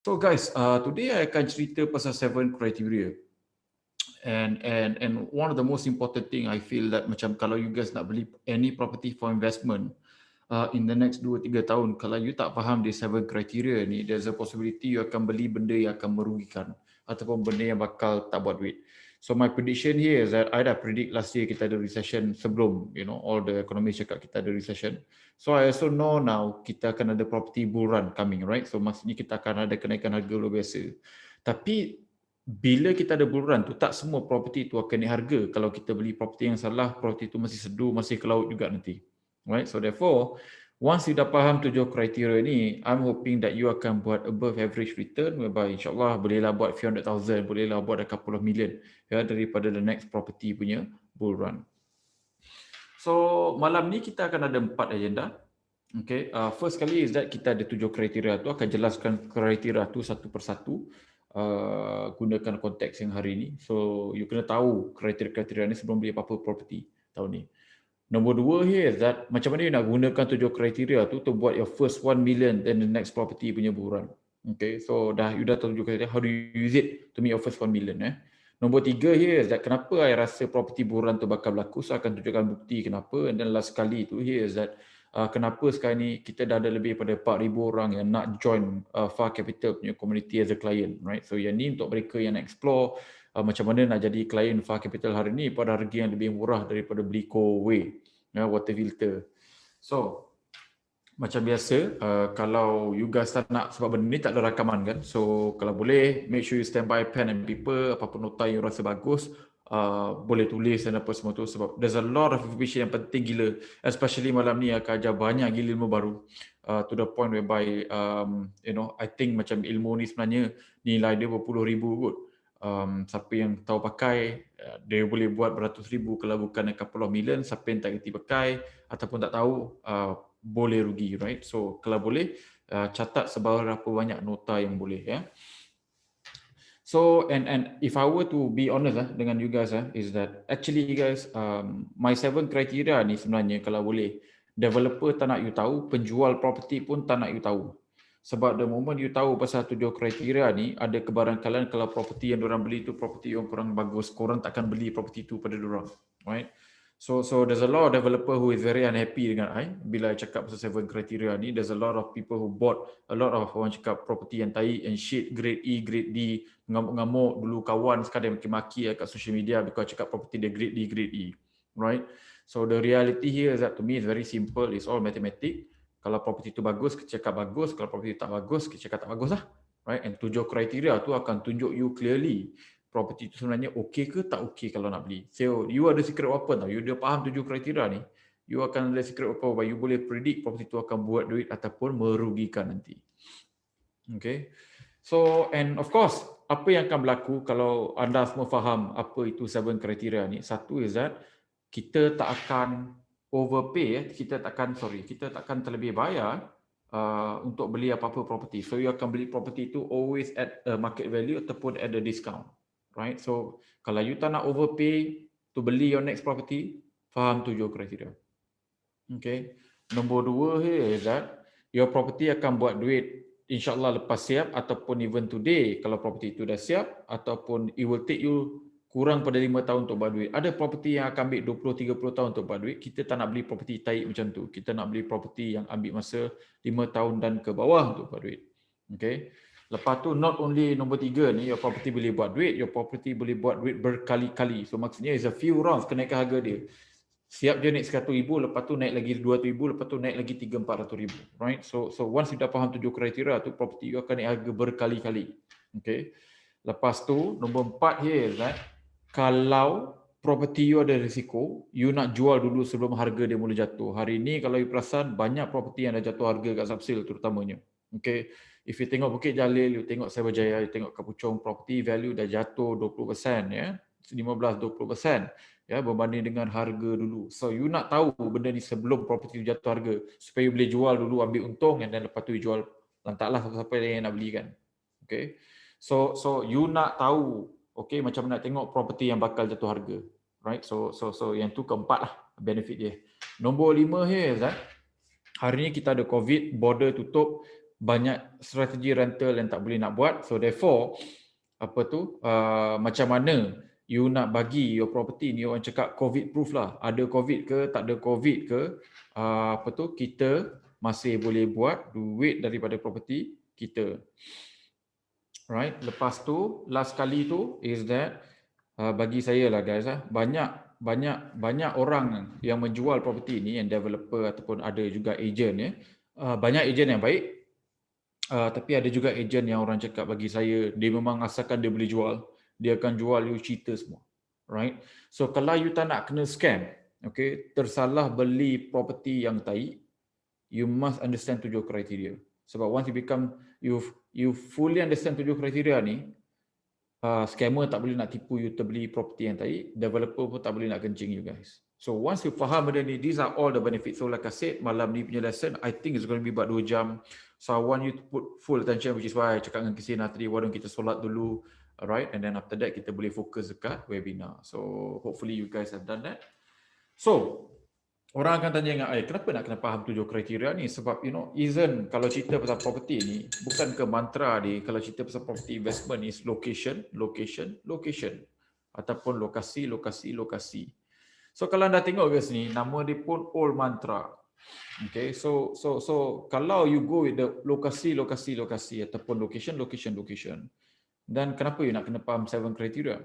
So guys, today I akan cerita pasal 7 criteria. And one of the most important thing I feel that macam kalau you guys nak beli any property for investment in the next 2-3 tahun, kalau you tak faham the 7 criteria ni, there's a possibility you akan beli benda yang akan merugikan ataupun benda yang bakal tak buat duit. So my prediction here is that I dah predict last year kita ada recession sebelum, all the economists cakap kita ada recession. So I also know now kita akan ada property bull run coming, right? So maksudnya kita akan ada kenaikan harga luar biasa. Tapi bila kita ada bull run tu, tak semua property tu akan naik harga. Kalau kita beli property yang salah, property tu masih sedu, masih ke laut juga nanti. Right? So therefore, once you dah faham 7 kriteria ni, I'm hoping that you akan buat above average return, whereby insyaAllah bolehlah buat few hundred thousand, bolehlah buat a couple of million ya, daripada the next property punya bull run. So malam ni kita akan ada 4 agenda. Okay, first kali is that kita ada 7 kriteria tu, akan jelaskan kriteria tu satu persatu. Gunakan konteks yang hari ni. So you kena tahu kriteria-kriteria ni sebelum beli apa-apa property tahun ni. Nombor 2 here is that macam mana you nak gunakan 7 kriteria tu to buat your first 1 million then the next property punya buruan. Okay, so you dah tahu 7 kriteria, how do you use it to make your first 1 million. Nombor 3 here is that kenapa I rasa property buruan tu bakal berlaku, so akan tunjukkan bukti kenapa. And then last kali tu here is that kenapa sekarang ni kita dah ada lebih pada 4,000 orang yang nak join FAR Capital punya community as a client, right? So yang ni untuk mereka yang nak explore macam mana nak jadi client FAR Capital hari ni pada harga yang lebih murah daripada beli Coway, water filter. So macam biasa, kalau you guys tak nak, sebab benda ni tak ada rakaman kan, so kalau boleh make sure you stand by pen and paper, apa-apa nota yang rasa bagus, boleh tulis dan apa semua tu, sebab there's a lot of information yang penting gila, especially malam ni akan ajar banyak gila ilmu baru, to the point whereby I think macam ilmu ni sebenarnya nilai dia berpuluh ribu kot. Siapa yang tahu pakai, dia boleh buat beratus ribu kalau bukan a couple of million. Siapa yang tak kerti pakai ataupun tak tahu, boleh rugi, right? So kalau boleh catat seberapa banyak nota yang boleh, ya. So and if I were to be honest dengan you guys is that actually guys, my 7 criteria ni sebenarnya kalau boleh developer tak nak you tahu, penjual property pun tak nak you tahu. Sebab the moment you tahu pasal 7 kriteria ni, ada kebarangkalan kalau property yang diorang beli tu property yang kurang bagus, korang takkan beli property tu pada diorang, right? So there's a lot of developer who is very unhappy dengan I bila I cakap pasal 7 criteria ni. There's a lot of people who bought a lot of orang cakap property yang tahi and shit, grade E, grade D, ngamuk-ngamuk dulu kawan, sekarang dia maki-maki kat social media because cakap property dia grade D, grade E, right? So the reality here is that to me is very simple, it's all mathematics. Kalau property itu bagus, kita cakap bagus. Kalau property tak bagus, kita cakap tak bagus lah, right? And 7 kriteria tu akan tunjuk you clearly property itu sebenarnya okey ke tak okey kalau nak beli. So you ada secret weapon tau. You dah faham 7 kriteria ni, you akan ada secret weapon where you boleh predict property itu akan buat duit ataupun merugikan nanti. Okay. So and of course, apa yang akan berlaku kalau anda semua faham apa itu 7 kriteria ni? Satu is that kita tak akan overpay, kita takkan terlebih bayar untuk beli apa-apa property. So you akan beli property itu always at a market value ataupun at a discount, right? So kalau you tak nak overpay to beli your next property, faham 7 kriteria. Okay. Nombor 2 here is that your property akan buat duit insyaAllah lepas siap ataupun even today kalau property itu dah siap, ataupun it will take you kurang pada 5 tahun untuk buat duit. Ada property yang akan ambil 20-30 tahun untuk buat duit. Kita tak nak beli property taik macam tu. Kita nak beli property yang ambil masa 5 tahun dan ke bawah untuk buat duit. Okay. Lepas tu not only nombor 3 ni, your property boleh buat duit, your property boleh buat duit berkali-kali. So maksudnya is a few rounds kenaikan harga dia. Siap dia naik 100,000, lepas tu naik lagi 200,000, lepas tu naik lagi 300,000-400,000, right? So once you dah faham 7 kriteria tu, property you akan naik harga berkali-kali. Okay. Lepas tu nombor 4 here is that kalau property you ada risiko, you nak jual dulu sebelum harga dia mula jatuh. Hari ni kalau you perasan banyak property yang dah jatuh harga kat subsale terutamanya. Okay. If you tengok Bukit Jalil, you tengok Cyberjaya, you tengok Kapuchong, property value dah jatuh 20%, ya. 15-20%, ya, berbanding dengan harga dulu. So you nak tahu benda ni sebelum property jatuh harga supaya you boleh jual dulu, ambil untung, dan lepas tu you jual, lantaklah siapa yang nak beli kan. Okay. So you nak tahu, okay, macam nak tengok property yang bakal jatuh harga, right? So yang tu keempat lah benefit dia. Nombor 5 here is that hari ni kita ada COVID, border tutup, banyak strategi rental yang tak boleh nak buat. So therefore, macam mana you nak bagi your property ni, orang cakap COVID proof lah. Ada COVID ke, tak ada COVID ke, kita masih boleh buat duit daripada property kita. Right? Lepas tu, last kali tu is that bagi saya lah guys, banyak orang yang menjual property ni, yang developer ataupun ada juga agent ya. Banyak agent yang baik, tapi ada juga agent yang orang cakap bagi saya dia memang asalkan dia boleh jual, dia akan jual you cerita semua. Right? So kalau you tak nak kena scam, okay, tersalah beli property yang tai, you must understand 7 kriteria. Sebab once you fully understand 7 kriteria ni, scammer tak boleh nak tipu you terbeli property yang tai, developer pun tak boleh nak kencing you guys. So once you faham benda ni, these are all the benefits. So like I said, malam ni punya lesson, I think it's going to be about 2 jam. So I want you to put full attention, which is why I cakap dengan Kisina tadi, why don't kita solat dulu, alright? And then after that, kita boleh fokus dekat webinar. So hopefully you guys have done that. So, orang akan tanya dengan saya, kenapa nak kena faham 7 kriteria ni? Sebab isn't, kalau cerita pasal property ni, bukan ke mantra dia, kalau cerita pasal property investment is location, location, location. Ataupun lokasi, lokasi, lokasi. So kalau anda tengok guys ni, nama dia pun old mantra. Okay, so kalau you go with the lokasi, lokasi, lokasi ataupun location, location, location, dan kenapa you nak kena faham 7 kriteria?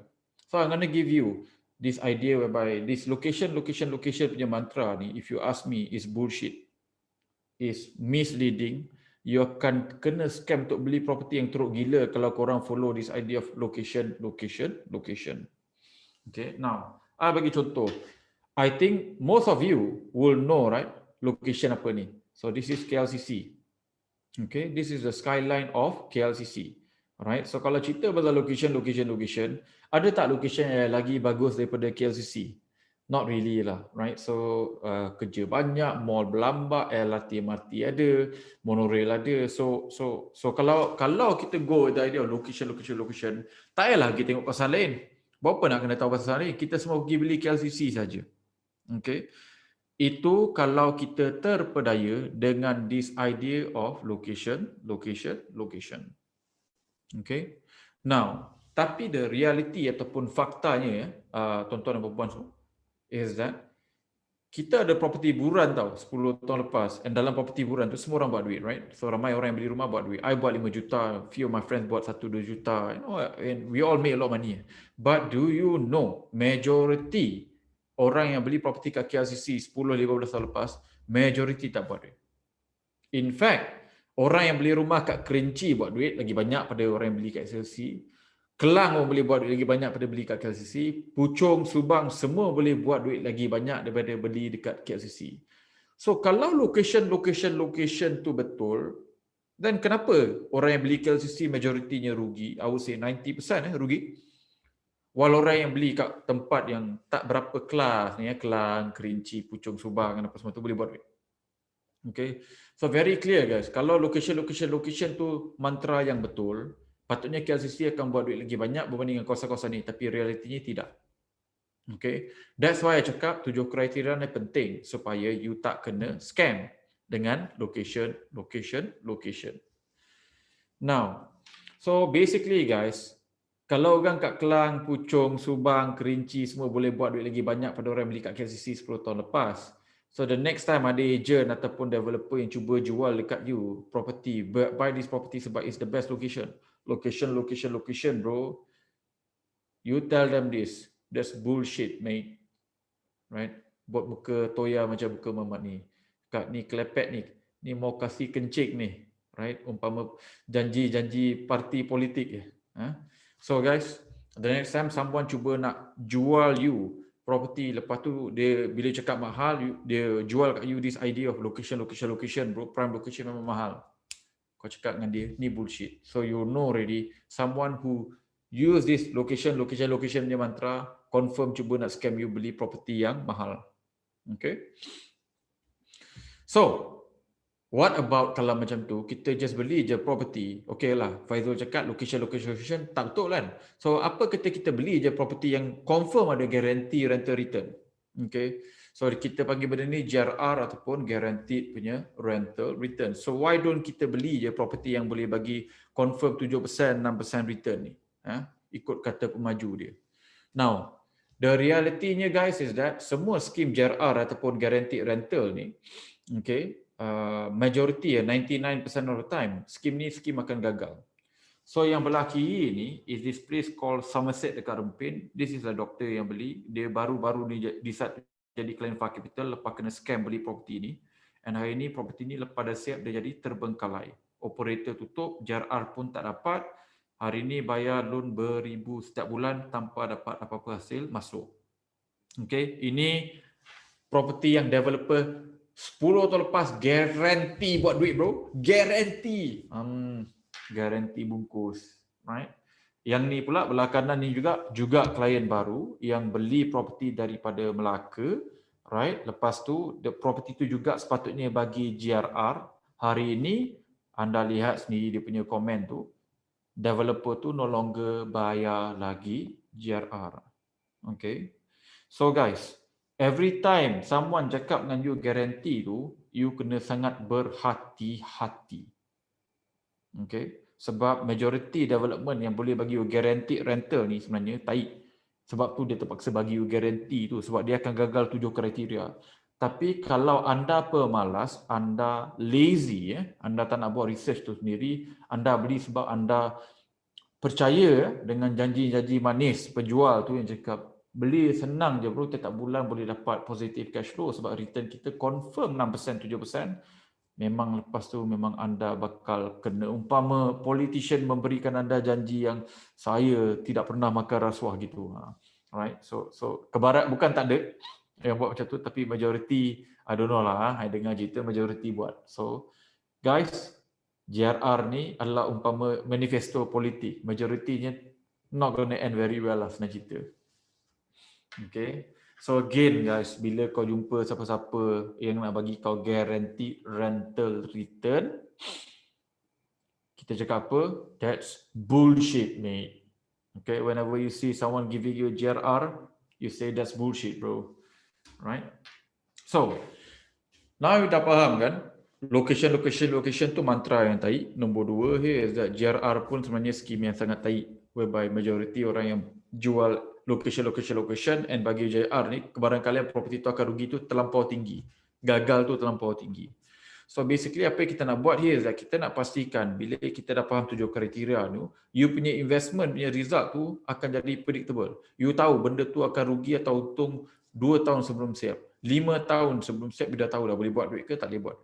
So I'm going to give you this idea whereby this location, location, location punya mantra ni, if you ask me, is bullshit, is misleading. You akan kena scam untuk beli property yang teruk gila kalau korang follow this idea of location, location, location. Okay, now, I bagi contoh. I think most of you will know, right, location apa ni. So this is KLCC. Okay, this is the skyline of KLCC. Alright, so kalau cerita pasal location, location, location, ada tak location yang lagi bagus daripada KLCC? Not really lah, right? So kerja banyak, mall berlambak, LRT, MRT ada, monorail ada. So kalau kita go with the idea of location, location, location, tak payahlah kita tengok pasal lain. Berapa nak kena tahu pasal lain? Kita semua pergi beli KLCC saja. Okay, itu kalau kita terpedaya dengan this idea of location, location, location. Okay, now tapi the reality ataupun faktanya, tuan-tuan dan puan-puan semua, is that kita ada property buran tau 10 tahun lepas, and dalam property buran tu semua orang buat duit, right? So ramai orang yang beli rumah buat duit. I buat 5 juta, few of my friends buat 1-2 juta, and we all make a lot of money. But do you know, majority orang yang beli property kat KLCC 10-15 tahun lepas, majority tak buat duit. In fact, orang yang beli rumah kat Kerinci buat duit lagi banyak pada orang yang beli kat KLCC. Kelang orang boleh buat duit lagi banyak pada beli kat KLCC. Puchong, Subang, semua boleh buat duit lagi banyak daripada beli dekat KLCC. So kalau location, location, location tu betul, then kenapa orang yang beli KLCC majoritinya rugi? I would say 90% rugi. Walau orang yang beli kat tempat yang tak berapa kelas ni, Kelang, Kerinci, Puchong, Subang, apa semua tu boleh buat duit. Okay, so very clear guys. Kalau location, location, location tu mantra yang betul, patutnya KLCC akan buat duit lagi banyak berbanding dengan kawasan-kawasan ni, tapi realitinya tidak. Okay, that's why I cakap 7 kriteria ni penting supaya you tak kena scam dengan location, location, location. Now, so basically guys, kalau orang kat Kelang, Puchong, Subang, Kerinci semua boleh buat duit lagi banyak pada orang yang beli kat KLCC 10 tahun lepas. So the next time ada agent ataupun developer yang cuba jual dekat you property, buy this property sebab it's the best location. Location, location, location bro. You tell them this. That's bullshit mate. Right? Buat buka toya macam buka mamat ni. Kat ni kelepek ni. Ni mau kasih kencing ni. Right? Umpama janji-janji parti politik je. So guys, the next time someone cuba nak jual you property, lepas tu dia bila cakap mahal, dia jual kat you this idea of location, location, location bro, prime location memang mahal. Kau cakap dengan dia, ni bullshit. So you know already, someone who use this location, location, location punya mantra, confirm cuba nak scam you beli property yang mahal. Okay. So, what about kalau macam tu, kita just beli je property, okay lah, Faizul cakap location, location, location, tak betul kan? So, apa kata kita beli je property yang confirm ada guarantee rental return? Okay, So kita panggil benda ni GRR ataupun guaranteed punya rental return. So why don't kita beli je property yang boleh bagi confirm 7%, 6% return ni? Ikut kata pemaju dia. Now, the reality-nya guys is that semua skim GRR ataupun guaranteed rental ni, okay, majority 99% of the time, skim akan gagal. So yang belah kiri ni is this place called Somerset dekat Rempin. This is a doctor yang beli. Dia baru-baru ni decide jadi client fund capital lepas kena scam beli property ni. And hari ni property ni lepas dah siap dia jadi terbengkalai. Operator tutup, JRR pun tak dapat. Hari ni bayar loan beribu setiap bulan tanpa dapat apa-apa hasil masuk. Okay, ini property yang developer 10 tahun lepas guarantee buat duit bro. Guarantee. Guarantee bungkus. Right? Yang ni pula belah kanan ni juga klien baru yang beli property daripada Melaka, right? Lepas tu the property tu juga sepatutnya bagi GRR. Hari ini anda lihat sendiri dia punya komen tu, developer tu no longer bayar lagi GRR. Okay. So guys, every time someone cakap dengan you guarantee tu, you kena sangat berhati-hati. Okay. Sebab majority development yang boleh bagi you guaranteed rental ni sebenarnya taik. Sebab tu dia terpaksa bagi you guarantee tu sebab dia akan gagal 7 kriteria. Tapi kalau anda pemalas, anda lazy, anda tak nak buat research tu sendiri, anda beli sebab anda percaya dengan janji-janji manis penjual tu yang cakap beli senang je bro, setiap bulan boleh dapat positive cash flow sebab return kita confirm 6%, 7%. Memang lepas tu memang anda bakal kena, umpama politician memberikan anda janji yang saya tidak pernah makan rasuah gitu. Right? So kebarat bukan tak ada yang buat macam tu, tapi majority I don't know lah, I dengar cerita majority buat. So guys, GRR ni adalah umpama manifesto politik. Majoritinya not gonna end very well lah senang cerita. Okay. So again guys, bila kau jumpa siapa-siapa yang nak bagi kau guaranteed rental return, kita cakap apa? That's bullshit, mate. Okay, whenever you see someone giving you GRR, you say that's bullshit, bro. Right? So, now you dah faham kan? Location tu mantra yang taik. Nombor 2 here is that GRR pun sebenarnya skim yang sangat taik, whereby majority orang yang jual location and bagi JR ni, kebarangkalian property tu akan rugi tu terlampau tinggi. Gagal tu terlampau tinggi. So basically apa yang kita nak buat here is that kita nak pastikan bila kita dah faham 7 kriteria tu, you punya investment punya result tu akan jadi predictable. You tahu benda tu akan rugi atau untung 2 tahun sebelum siap. 5 tahun sebelum siap you dah tahu dah boleh buat duit ke tak boleh buat.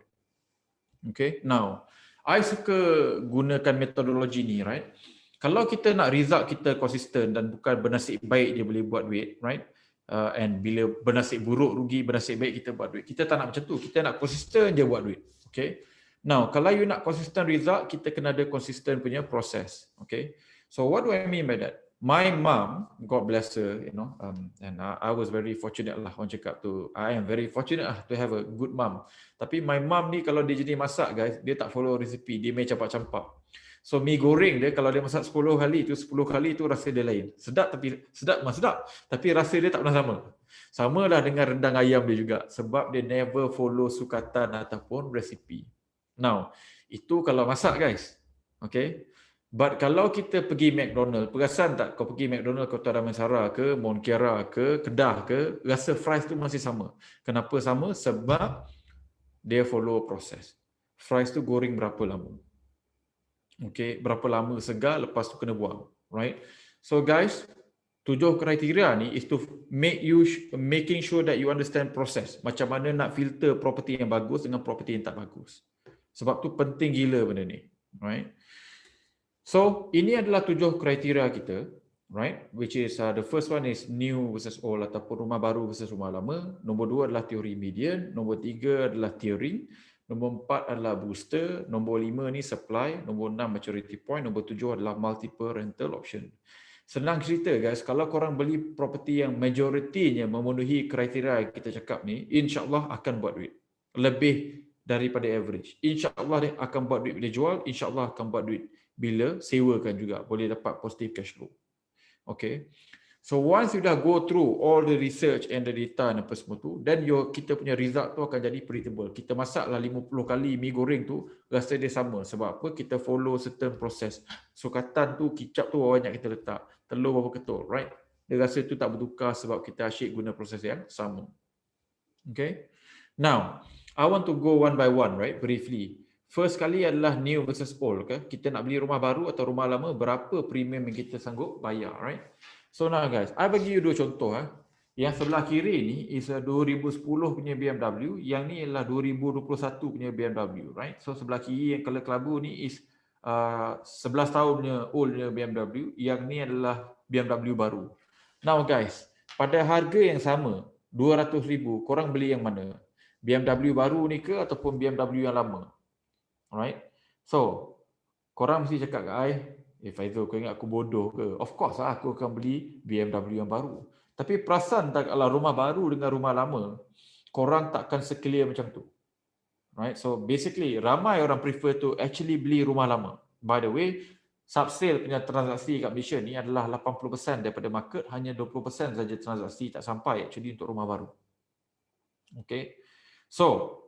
Okay, now I suka gunakan metodologi ni, right? Kalau kita nak result kita konsisten dan bukan bernasib baik dia boleh buat duit, right? And bila bernasib buruk rugi, bernasib baik kita buat duit. Kita tak nak macam tu. Kita nak konsisten je buat duit. Okay. Now, kalau you nak konsisten result, kita kena ada konsisten punya proses. Okay. So what do I mean by that? My mom, God bless her, you know, and I was very fortunate lah orang cakap tu. I am very fortunate lah to have a good mom. Tapi my mom ni kalau dia jadi masak guys, dia tak follow resipi, dia main campak-campak. So mi goreng dia kalau dia masak 10 kali tu rasa dia lain. Sedap tapi rasa dia tak pernah sama. Samalah dengan rendang ayam dia juga sebab dia never follow sukatan ataupun resipi. Now, itu kalau masak guys. Okay? But kalau kita pergi McDonald, perasan tak kau pergi McDonald Kota Damansara ke, Mont Kiara ke, Kedah ke, rasa fries tu masih sama. Kenapa sama? Sebab dia follow proses. Fries tu goreng berapa lama. Okay, berapa lama segar, lepas tu kena buang. Right? So guys, 7 kriteria ni is to making sure that you understand proses. Macam mana nak filter property yang bagus dengan property yang tak bagus. Sebab tu penting gila benda ni. Right? So, ini adalah 7 kriteria kita, right? Which is the first one is new versus old ataupun rumah baru versus rumah lama. Nombor 2 adalah teori median, nombor 3 adalah tiering, nombor 4 adalah booster, nombor 5 ni supply, nombor 6 maturity point, nombor 7 adalah multiple rental option. Senang cerita guys, kalau korang beli property yang majoritinya memenuhi kriteria yang kita cakap ni, insya-Allah akan buat duit. Lebih daripada average. Insya-Allah dia akan buat duit bila jual, insya-Allah akan buat duit bila sewakan juga, boleh dapat positive cash flow. Okay. So once you dah go through all the research and the data dan apa semua tu, then kita punya result tu akan jadi predictable. Kita masaklah 50 kali mi goreng tu, rasa dia sama. Sebab apa? Kita follow certain process. So katan tu, kicap tu berapa banyak kita letak, telur berapa ketul, right? Dia rasa tu tak bertukar sebab kita asyik guna proses yang sama. Okay. Now, I want to go one by one, right? Briefly. First kali adalah new versus old. Okay? Kita nak beli rumah baru atau rumah lama, berapa premium yang kita sanggup bayar, right? So now guys, I bagi you dua contoh. Yang sebelah kiri ni is a 2010 punya BMW, yang ni adalah 2021 punya BMW, right? So sebelah kiri yang color kelabu ni is 11 tahun punya old punya BMW, yang ni adalah BMW baru. Now guys, pada harga yang sama, 200,000, korang beli yang mana? BMW baru ni ke ataupun BMW yang lama? Alright. So, korang mesti cakap kat I, Faizul, kau ingat aku bodoh ke? Of course lah, aku akan beli BMW yang baru. Tapi perasan tak kalau rumah baru dengan rumah lama, korang takkan se-clear macam tu. Right? So basically, ramai orang prefer to actually beli rumah lama. By the way, subsale punya transaksi kat Malaysia ni adalah 80% daripada market, hanya 20% saja transaksi tak sampai actually untuk rumah baru. Okay. So,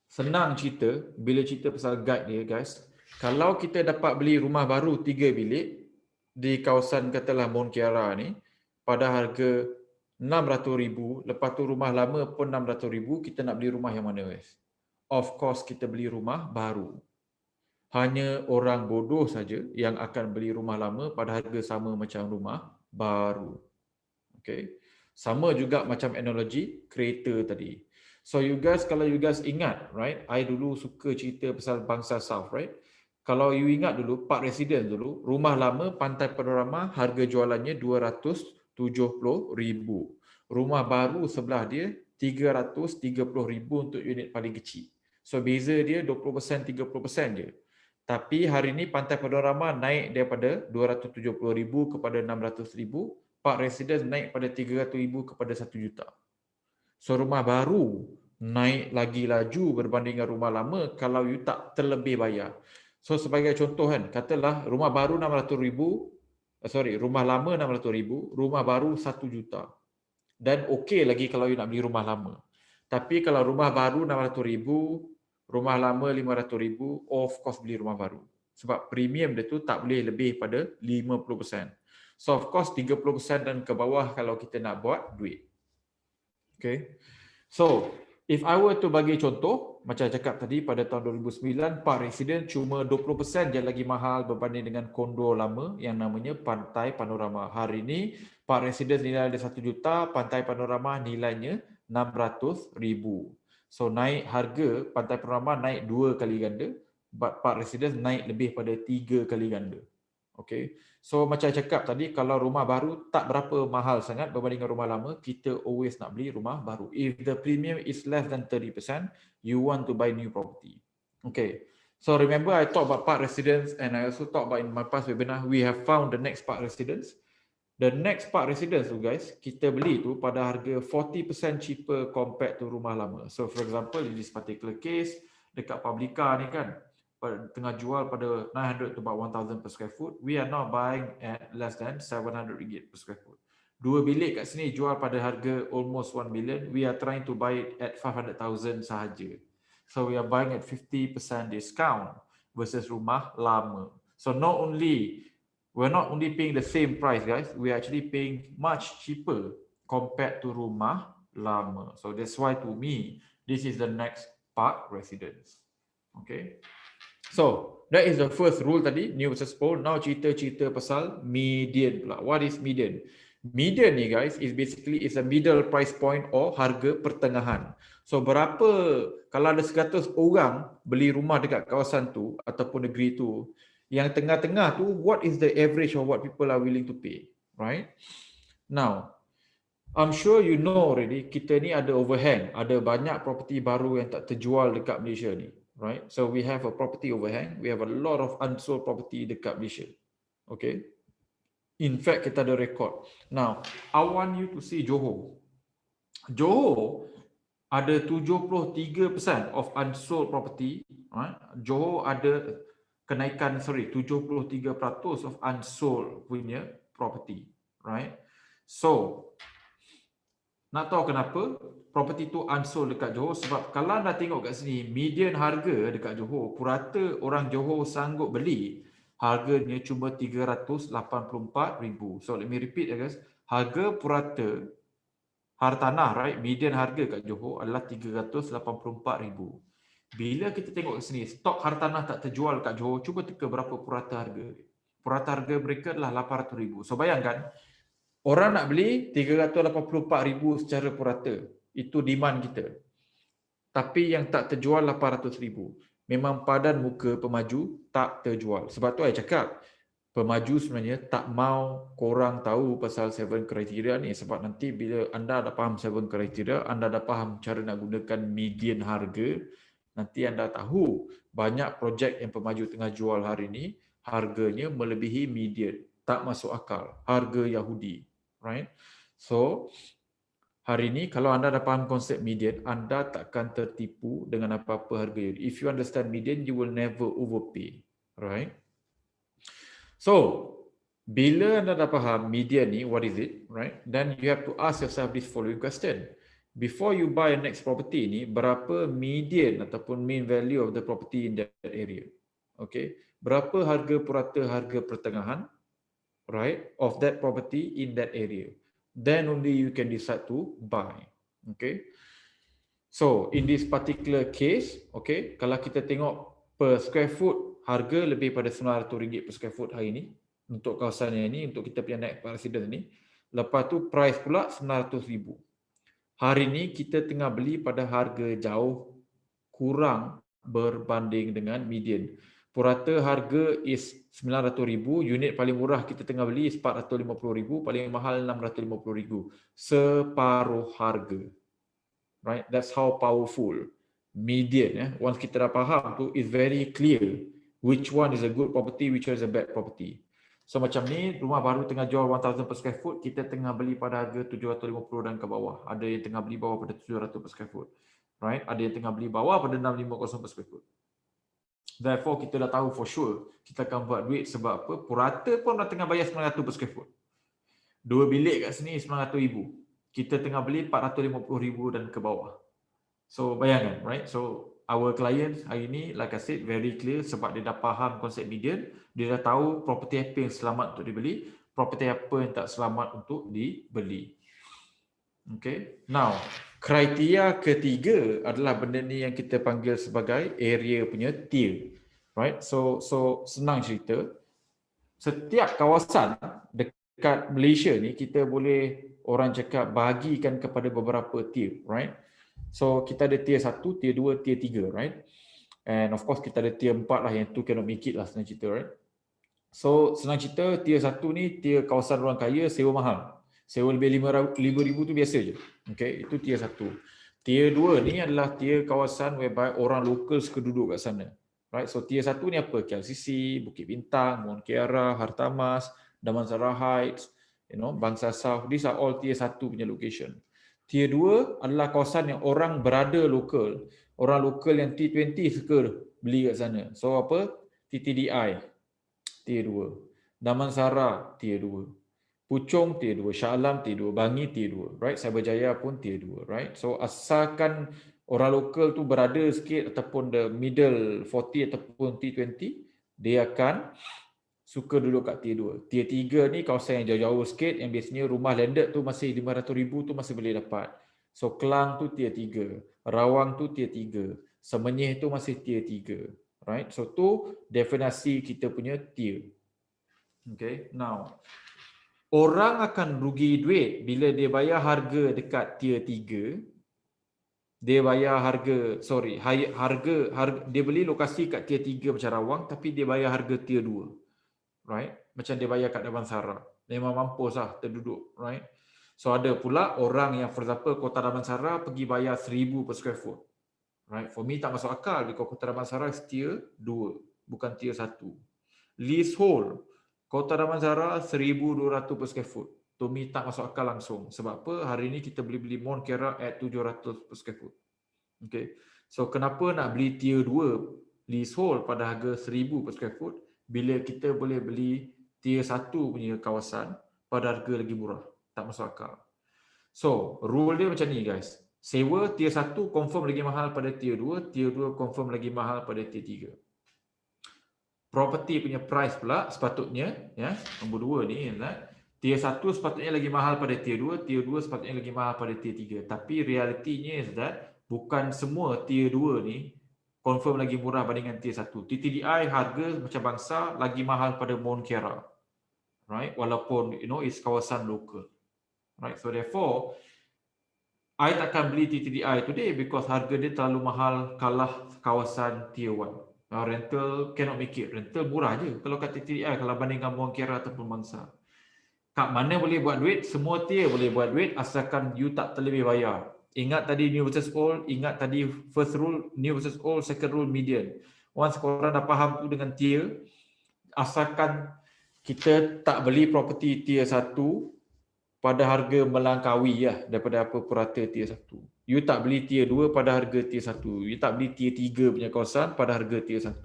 senang cerita, bila cerita pasal guide dia guys, kalau kita dapat beli rumah baru 3 bilik di kawasan katalah Mont Kiara ni pada harga 600,000, lepas tu rumah lama pun 600,000, kita nak beli rumah yang mana guys? Of course kita beli rumah baru. Hanya orang bodoh saja yang akan beli rumah lama pada harga sama macam rumah baru. Okay. Sama juga macam analogi kereta tadi. So you guys, kalau you guys ingat, right? I dulu suka cerita pasal bangsa South, right? Kalau you ingat dulu, Park Residence dulu, rumah lama Pantai Panorama, harga jualannya 270,000. Rumah baru sebelah dia 330,000 untuk unit paling kecil. So beza dia 20%, 30% je. Tapi hari ini Pantai Panorama naik daripada 270,000 kepada 600,000. Park Residence naik pada 300,000 kepada 1 juta. So rumah baru naik lagi laju berbanding dengan rumah lama kalau you tak terlebih bayar. So sebagai contoh kan, katalah rumah baru 600,000, rumah lama 600,000, rumah baru 1 juta. Dan okey lagi kalau you nak beli rumah lama. Tapi kalau rumah baru 600,000, rumah lama 500,000, of course beli rumah baru. Sebab premium dia tu tak boleh lebih pada 50%. So of course 30% dan ke bawah kalau kita nak buat duit. Okay. So if I were to bagi contoh, macam cakap tadi pada tahun 2009, Park Residence cuma 20% je lagi mahal berbanding dengan kondo lama yang namanya Pantai Panorama. Hari ini Park Residence nilai dia 1 juta, Pantai Panorama nilainya 600,000. So naik harga Pantai Panorama naik 2 kali ganda, but Park Residence naik lebih pada 3 kali ganda. Okay. So macam cakap tadi, kalau rumah baru tak berapa mahal sangat berbanding dengan rumah lama, kita always nak beli rumah baru. If the premium is less than 30%, you want to buy new property. Okay. So remember I talked about Park Residence and I also talked about in my past webinar, we have found the next Park Residence. The next Park Residence tu guys, kita beli tu pada harga 40% cheaper compared to rumah lama. So for example, in this particular case, dekat Publica ni kan, tengah jual pada 900 to about 1,000 per square foot. We are now buying at less than 700 ringgit per square foot. 2 bilik kat sini jual pada harga almost 1 million. We are trying to buy it at 500,000 sahaja. So we are buying at 50% discount versus rumah lama. So we're not only paying the same price guys, we are actually paying much cheaper compared to rumah lama. So that's why to me, this is the next Park Residence. Okay. So, that is the first rule tadi, new versus old. Now cerita pasal median pula. What is median? Median ni guys is basically is a middle price point or harga pertengahan. So berapa, kalau ada 100 orang beli rumah dekat kawasan tu ataupun negeri tu, yang tengah-tengah tu, what is the average of what people are willing to pay, right? Now, I'm sure you know already, kita ni ada overhang, ada banyak property baru yang tak terjual dekat Malaysia ni. Right, so we have a property overhang. We have a lot of unsold property dekat Malaysia. Okay, in fact kita ada record. Now, I want you to see Johor. Johor ada 73% of unsold property. Right, Johor ada kenaikan 73% of unsold punya property. right? So nak tahu kenapa property tu unsold dekat Johor? Sebab kalau anda tengok kat sini, median harga dekat Johor, purata orang Johor sanggup beli, harganya cuma 384,000. So let me repeat ya guys. Harga purata hartanah, right? Median harga kat Johor adalah 384,000. Bila kita tengok kat sini, stok hartanah tak terjual kat Johor, cuba teka berapa purata harga. Purata harga mereka adalah 800,000. So bayangkan, orang nak beli 384,000 secara purata. Itu demand kita. Tapi yang tak terjual 800,000. Memang padan muka pemaju tak terjual. Sebab tu saya cakap, pemaju sebenarnya tak mau korang tahu pasal 7 kriteria ni. Sebab nanti bila anda dah faham 7 kriteria, anda dah faham cara nak gunakan median harga, nanti anda tahu banyak projek yang pemaju tengah jual hari ni, harganya melebihi median. Tak masuk akal. Harga Yahudi. Right? So, hari ini kalau anda dah faham konsep median, anda takkan tertipu dengan apa-apa harga Yahudi. If you understand median, you will never overpay. Right? So, bila anda dah faham median ni, what is it? Right? Then you have to ask yourself this following question. Before you buy a next property ni, berapa median ataupun mean value of the property in that area? Okay? Berapa harga purata harga pertengahan? Right, of that property in that area. Then only you can decide to buy. Okay. So in this particular case, okay, kalau kita tengok per square foot harga lebih pada RM900 per square foot hari ini untuk kawasan ini, untuk kita punya naik residence ni. Lepas tu price pula RM900,000. Hari ini kita tengah beli pada harga jauh kurang berbanding dengan median. Purata harga is RM900,000, unit paling murah kita tengah beli is RM450,000, paling mahal RM650,000. Separuh harga. Right? That's how powerful median. Once kita dah faham tu, is very clear which one is a good property, which one is a bad property. So macam ni, rumah baru tengah jual 1,000 per square foot, kita tengah beli pada harga 750 dan ke bawah. Ada yang tengah beli bawah pada 700 per square foot. Right? Ada yang tengah beli bawah pada 650 per square foot. Therefore, kita dah tahu for sure kita akan buat duit sebab apa? Purata pun dah tengah bayar 900 per square foot. 2 bilik kat sini 900,000. Kita tengah beli 450,000 dan ke bawah. So, bayangkan, right? So, our client hari ni, like I said, very clear sebab dia dah faham konsep median. Dia dah tahu property apa yang selamat untuk dibeli, property apa yang tak selamat untuk dibeli. Okay. Now, kriteria ketiga adalah benda ni yang kita panggil sebagai area punya tier. Right? So senang cerita. Setiap kawasan dekat Malaysia ni kita boleh orang cakap bahagikan kepada beberapa tier, right? So kita ada tier 1, tier 2, tier 3, right? And of course kita ada tier 4 lah, yang tu cannot make it lah senang cerita, right? So senang cerita, tier 1 ni tier kawasan orang kaya sewa mahal. Sewa lebih RM5,000 tu biasa je. Okay, itu tier 1. Tier 2 ni adalah tier kawasan whereby orang lokal suka duduk kat sana. Right, so tier 1 ni apa? KLCC, Bukit Bintang, Mount Kiara, Hartamas, Damansara Heights, Bangsa South. These are all tier 1 punya location. Tier 2 adalah kawasan yang orang berada lokal. Orang lokal yang T20 suka beli kat sana. So apa? TTDI, tier 2. Damansara, tier 2. Puchong tier 2, Shah Alam tier 2, Bangi tier 2, right? Cyberjaya pun tier 2, right? So asalkan orang lokal tu berada sikit ataupun the middle 40 ataupun T20, dia akan suka duduk kat tier 2. Tier 3 ni kawasan yang jauh-jauh sikit, yang biasanya rumah landed tu masih RM500,000 tu masih boleh dapat. So Kelang tu tier 3, Rawang tu tier 3, Semenyih tu masih tier 3, right? So tu definisi kita punya tier. Okay, now orang akan rugi duit bila dia bayar harga dekat tier 3. Dia bayar harga dia beli lokasi kat tier 3 macam Rawang, tapi dia bayar harga tier 2. Right? Macam dia bayar kat Damansara. Memang mampus lah terduduk, right? So ada pula orang yang for example Kota Damansara pergi bayar 1,000 per square foot. Right? For me tak masuk akal because Kota Damansara is tier 2, bukan tier 1. Leasehold Kota Damansara 1,200 per square foot. To me tak masuk akal langsung. Sebab apa? Hari ni kita beli Mount Kiara at 700 per square foot. Okay. So kenapa nak beli tier 2 leasehold pada harga 1,000 per square foot bila kita boleh beli tier 1 punya kawasan pada harga lagi murah. Tak masuk akal. So, rule dia macam ni guys. Sewa tier 1 confirm lagi mahal pada tier 2, tier 2 confirm lagi mahal pada tier 3. Property punya price pula sepatutnya, ya, nombor 2 ni, tier 1 sepatutnya lagi mahal pada tier 2, tier 2 sepatutnya lagi mahal pada tier 3. Tapi realitinya is that bukan semua tier 2 ni confirm lagi murah bandingkan tier 1. TTDI harga macam bangsa lagi mahal pada Mount Kiara. Right? Walaupun is kawasan lokal. Right? So therefore, I takkan beli TTDI today because harga dia terlalu mahal kalah kawasan tier 1. Rental cannot make it. Rental murah je kalau kat TTDI kalau bandingkan Mount Kiara ataupun Mangsa. Kat mana boleh buat duit, semua tier boleh buat duit asalkan you tak terlebih bayar. Ingat tadi new versus old, ingat tadi first rule, new versus old, second rule, median. Once korang dah faham tu dengan tier, asalkan kita tak beli property tier 1 pada harga melangkaui daripada apa purata tier 1. You tak beli tier 2 pada harga tier 1. You tak beli tier 3 punya kawasan pada harga tier 1.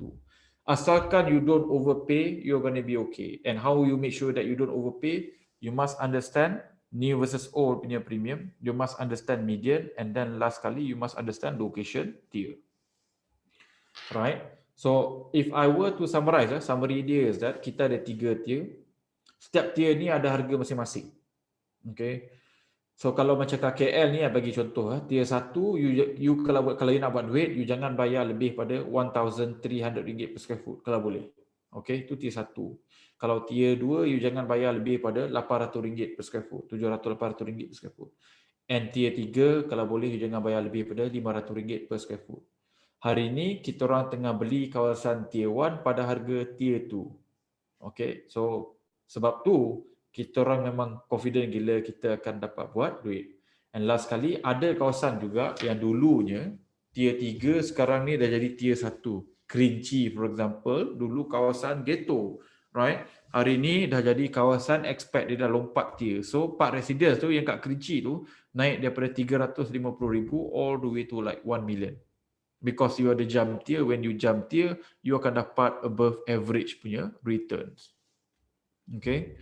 Asalkan you don't overpay, you're going to be okay. And how you make sure that you don't overpay? You must understand new versus old punya premium. You must understand median. And then last kali, you must understand location tier. Right? So, if I were to summarize, summary dia is that kita ada 3 tier. Setiap tier ni ada harga masing-masing. Okay. So kalau macam KL ni bagi contoh tier 1 you kalau you nak buat duit you jangan bayar lebih pada RM1,300 per square foot kalau boleh. Okay, itu tier 1. Kalau tier 2 you jangan bayar lebih pada RM800 per square foot, RM700-800 per square foot. And tier 3 kalau boleh you jangan bayar lebih pada RM500 per square foot. Hari ni kita orang tengah beli kawasan tier 1 pada harga tier 2. Okay, so sebab tu kita orang memang confident gila kita akan dapat buat duit. And last kali, ada kawasan juga yang dulunya tier 3 sekarang ni dah jadi tier 1. Kerinci for example, dulu kawasan ghetto. Right? Hari ni dah jadi kawasan expat, dia dah lompat tier. So, part residence tu yang kat Kerinci tu naik daripada 350,000 all the way to like 1 million. Because you ada jump tier, when you jump tier, you akan dapat above average punya returns. Okay.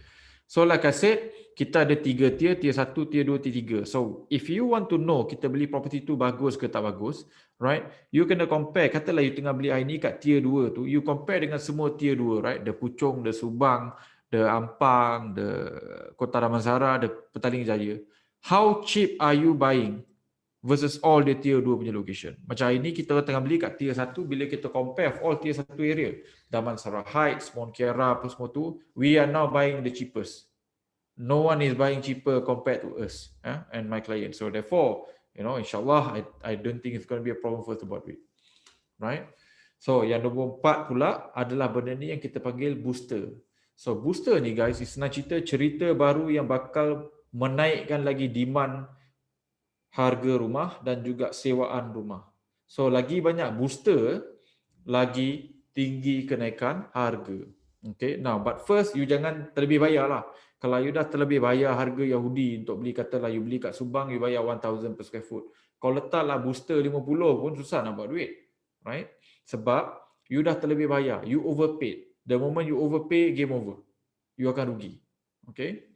So like I said, kita ada 3 tier, tier 1, tier 2, tier 3. So if you want to know kita beli property tu bagus ke tak bagus, right? You kena compare, katalah you tengah beli hari ni kat tier 2 tu, you compare dengan semua tier 2, right? The Puchong, the Subang, the Ampang, the Kota Damansara, the Petaling Jaya. How cheap are you buying versus all the tier 2 punya location? Macam hari ni kita tengah beli kat tier 1, bila kita compare all tier 1 area, Damansara Heights, Mount Kiara, apa semua tu, we are now buying the cheapest. No one is buying cheaper compared to us and my client. So therefore, insyaAllah, I don't think it's going to be a problem for us to buat duit. Right? So yang nombor 4 pula adalah benda ni yang kita panggil booster. So booster ni guys, is senang cerita baru yang bakal menaikkan lagi demand harga rumah dan juga sewaan rumah. So lagi banyak booster, lagi tinggi kenaikan harga. Okay, now but first you jangan terlebih bayar lah. Kalau you dah terlebih bayar harga Yahudi untuk beli, katalah you beli kat Subang, you bayar 1,000 per square foot. Kalau letaklah booster 50 pun susah nak buat duit. Right? Sebab you dah terlebih bayar, you overpaid. The moment you overpay, game over. You akan rugi. Okay?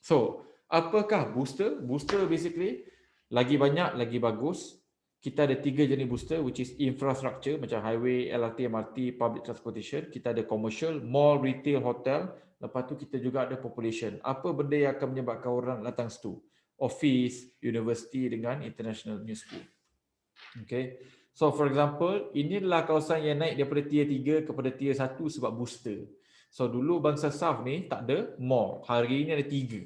So, apakah booster? Booster basically, lagi banyak, lagi bagus. Kita ada 3 jenis booster, which is infrastructure, macam highway, LRT, MRT, public transportation. Kita ada commercial, mall, retail, hotel. Lepas tu kita juga ada population. Apa benda yang akan menyebabkan orang datang situ? Office, university dengan international new school. Okay. So for example, inilah kawasan yang naik daripada tier 3 kepada tier 1 sebab booster. So dulu Bangsa South ni tak ada mall. Hari ini ada 3.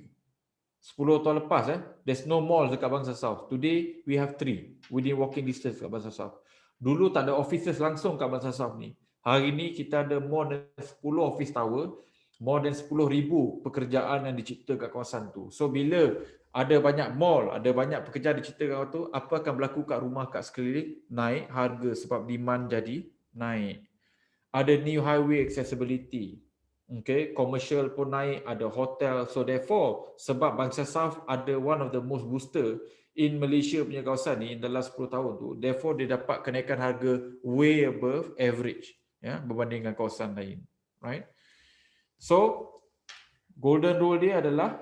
10 tahun lepas there's no mall dekat Bangsa South. Today we have 3 within walking distance kat Bangsa South. Dulu tak ada offices langsung kat Bangsa South ni. Hari ni kita ada more than 10 office tower, more than 10,000 pekerjaan yang dicipta kat kawasan tu. So bila ada banyak mall, ada banyak pekerjaan dicipta kat kawasan tu, apa akan berlaku kat rumah kat sekeliling? Naik harga sebab demand jadi naik. Ada new highway accessibility. Okay, commercial pun naik, ada hotel. So therefore, sebab Bangsa South ada one of the most booster in Malaysia punya kawasan ni in the last 10 tahun tu, therefore dia dapat kenaikan harga way above average berbanding dengan kawasan lain. Right? So, Golden rule dia adalah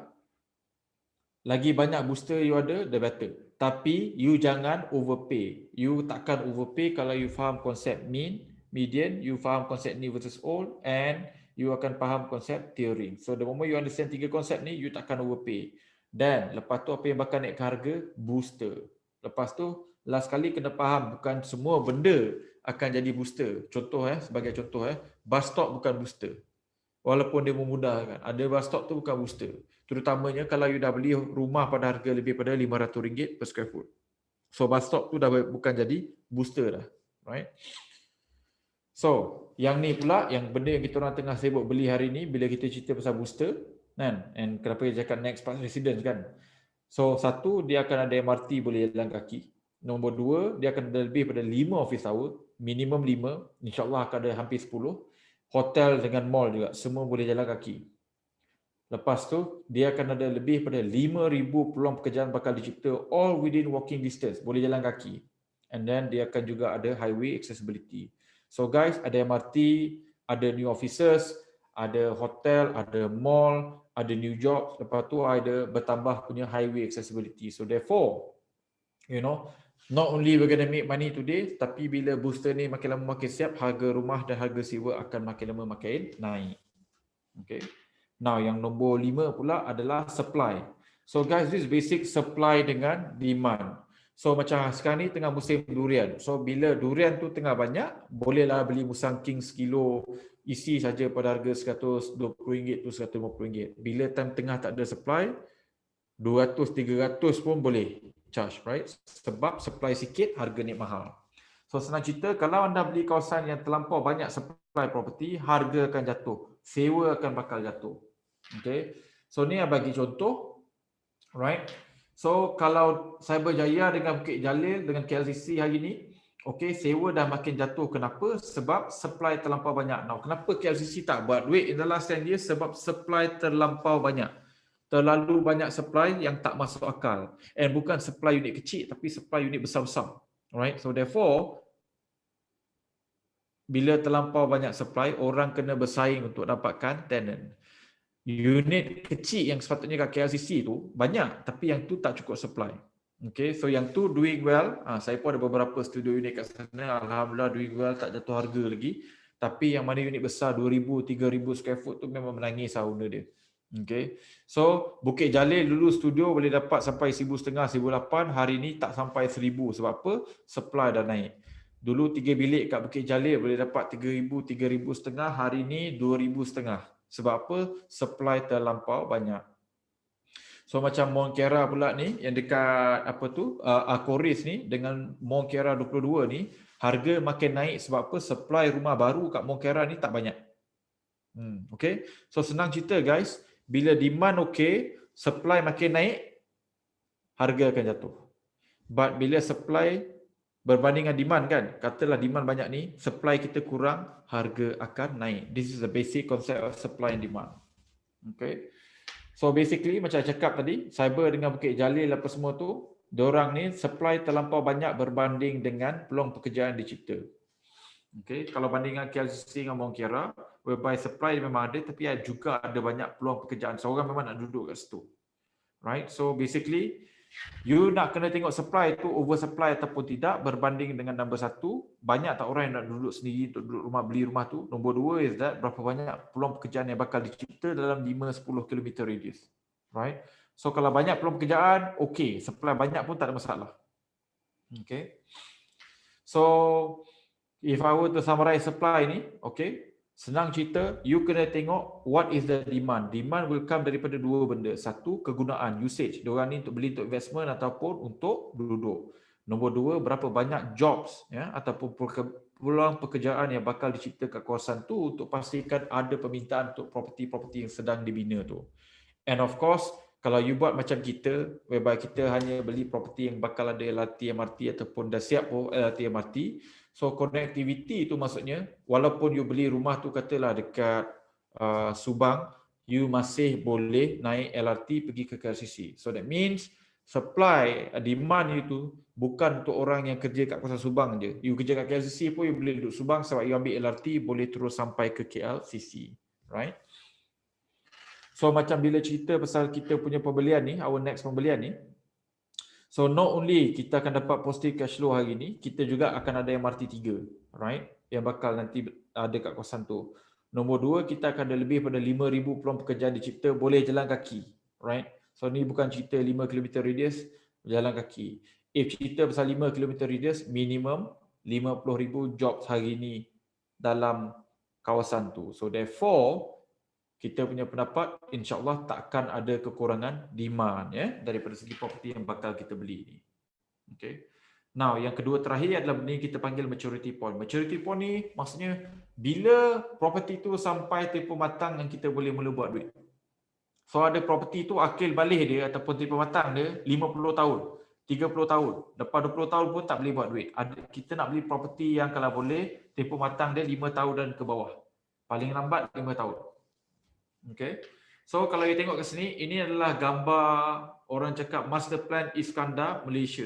lagi banyak booster you ada, the better. Tapi you jangan overpay. You takkan overpay kalau you faham konsep mean, median, you faham konsep new versus old, and you akan faham konsep tiering. So the moment you understand 3 konsep ni, you takkan overpay. Dan lepas tu apa yang bakal naikkan harga? Booster. Lepas tu, last kali kena faham bukan semua benda akan jadi booster. Contoh sebagai contoh bus stop bukan booster. Walaupun dia memudahkan. Ada bus stop tu bukan booster. Terutamanya kalau you dah beli rumah pada harga lebih pada RM500 per square foot. So bus stop tu dah bukan jadi booster dah. Right? So, yang ni pula, yang benda yang kita orang tengah sibuk beli hari ni, bila kita cerita pasal booster, kan? And kenapa dia cakap next part residence kan? So, satu, dia akan ada MRT boleh jalan kaki. Nombor dua, dia akan ada lebih pada 5 office tower, minimum 5, insyaAllah akan ada hampir 10. Hotel dengan mall juga, semua boleh jalan kaki. Lepas tu, dia akan ada lebih pada 5,000 peluang pekerjaan bakal dicipta all within walking distance, boleh jalan kaki. And then dia akan juga ada highway accessibility. So guys, ada MRT, ada new offices, ada hotel, ada mall, ada new jobs, lepas tu ada bertambah punya highway accessibility. So therefore, not only we're going to make money today, tapi bila booster ni makin lama makin siap, harga rumah dan harga sewa akan makin lama makin naik. Okay. Now yang nombor 5 pula adalah supply. So guys, this basic supply dengan demand. So macam sekarang ni tengah musim durian. So bila durian tu tengah banyak, bolehlah beli musang king sekilo isi saja pada harga RM120 tu RM150. Bila time tengah tak ada supply, 200-300 pun boleh charge, right? Sebab supply sikit, harga ni mahal. So senang cerita, kalau anda beli kawasan yang terlampau banyak supply property, harga akan jatuh, sewa akan bakal jatuh. Okay, so ni yang bagi contoh, right? So kalau Cyberjaya dengan Bukit Jalil dengan KLCC hari ni, okay, sewa dah makin jatuh. Kenapa? Sebab supply terlampau banyak. Now, kenapa KLCC tak buat duit in the last 10 years? Sebab supply terlampau banyak. Terlalu banyak supply yang tak masuk akal. And bukan supply unit kecil, tapi supply unit besar-besar. Alright, so therefore, bila terlampau banyak supply, orang kena bersaing untuk dapatkan tenant. Unit kecil yang sepatutnya kat KLCC tu banyak, tapi yang tu tak cukup supply. Okay, so yang tu doing well. Saya pun ada beberapa studio unit kat sana, alhamdulillah doing well, tak jatuh harga lagi. Tapi yang mana unit besar 2,000, 3,000 square foot tu memang menangis owner dia. Okay, so Bukit Jalil dulu studio boleh dapat sampai 1,500, 1,800, hari ni tak sampai 1,000. Sebab apa? Supply dah naik. Dulu 3 bilik kat Bukit Jalil boleh dapat 3,000, 3,500, hari ni 2,500. Sebab apa? Supply terlampau banyak. So macam Mont Kiara pula ni, yang dekat apa tu, Aquaris ni dengan Mont Kiara 22 ni, harga makin naik sebab apa? Supply rumah baru kat Mont Kiara ni tak banyak. Okay, so senang cerita guys, bila demand okay, supply makin naik, harga akan jatuh. But bila supply berbanding dengan demand kan, katalah demand banyak ni, supply kita kurang, harga akan naik. This is the basic concept of supply and demand. Okay, so basically macam saya cakap tadi, Cyber dengan Bukit Jalil apa semua tu, diorang ni supply terlampau banyak berbanding dengan peluang pekerjaan dicipta. Okay, kalau bandingkan KLCC dengan Mont Kiara, whereby supply memang ada, tapi juga ada banyak peluang pekerjaan. Seorang memang nak duduk kat situ. Right, so basically, you nak kena tengok supply tu oversupply ataupun tidak berbanding dengan nombor satu, banyak tak orang yang nak duduk sendiri untuk duduk rumah, beli rumah tu. Nombor dua is that berapa banyak peluang pekerjaan yang bakal dicipta dalam 5-10 km radius. Right? So kalau banyak peluang pekerjaan, okay, supply banyak pun tak ada masalah. Okay. So if I were to summarize supply ni, okay, senang cerita, you kena tengok what is the demand. Demand will come daripada dua benda. Satu, kegunaan, usage. Diorang ni untuk beli untuk investment ataupun untuk duduk. Nombor dua, berapa banyak jobs ataupun peluang pekerjaan yang bakal dicipta kat kawasan tu untuk pastikan ada permintaan untuk property-property yang sedang dibina tu. And of course, kalau you buat macam kita, whereby kita hanya beli property yang bakal ada LRT, MRT ataupun dah siap LRT, MRT, so connectivity itu maksudnya, walaupun you beli rumah tu katalah dekat Subang, you masih boleh naik LRT pergi ke KLCC. So that means supply, demand itu bukan untuk orang yang kerja kat kawasan Subang je. You kerja kat KLCC pun you boleh duduk Subang sebab you ambil LRT boleh terus sampai ke KLCC. Right? So macam bila cerita pasal kita punya pembelian ni, our next pembelian ni, so not only kita akan dapat positive cash flow hari ni, kita juga akan ada MRT 3, right? Yang bakal nanti ada kat kawasan tu. Nombor 2, kita akan ada lebih pada 5,000 peluang pekerjaan dicipta boleh jalan kaki, right? So ni bukan cerita 5 km radius, jalan kaki. If cerita pasal 5 km radius, minimum 50,000 jobs hari ni dalam kawasan tu. So therefore, kita punya pendapat insya-Allah takkan ada kekurangan demand daripada segi property yang bakal kita beli ni. Okay. Now, yang kedua terakhir adalah benda yang kita panggil maturity point. Maturity point ni maksudnya bila property tu sampai tempoh matang yang kita boleh mula buat duit. So ada property tu akil balik dia ataupun tempoh matang dia 50 tahun, 30 tahun. Lepas 20 tahun pun tak boleh buat duit. Kita nak beli property yang kalau boleh tempoh matang dia 5 tahun dan ke bawah. Paling lambat 5 tahun. Okay. So kalau you tengok ke sini, ini adalah gambar orang cakap master plan Iskandar Malaysia.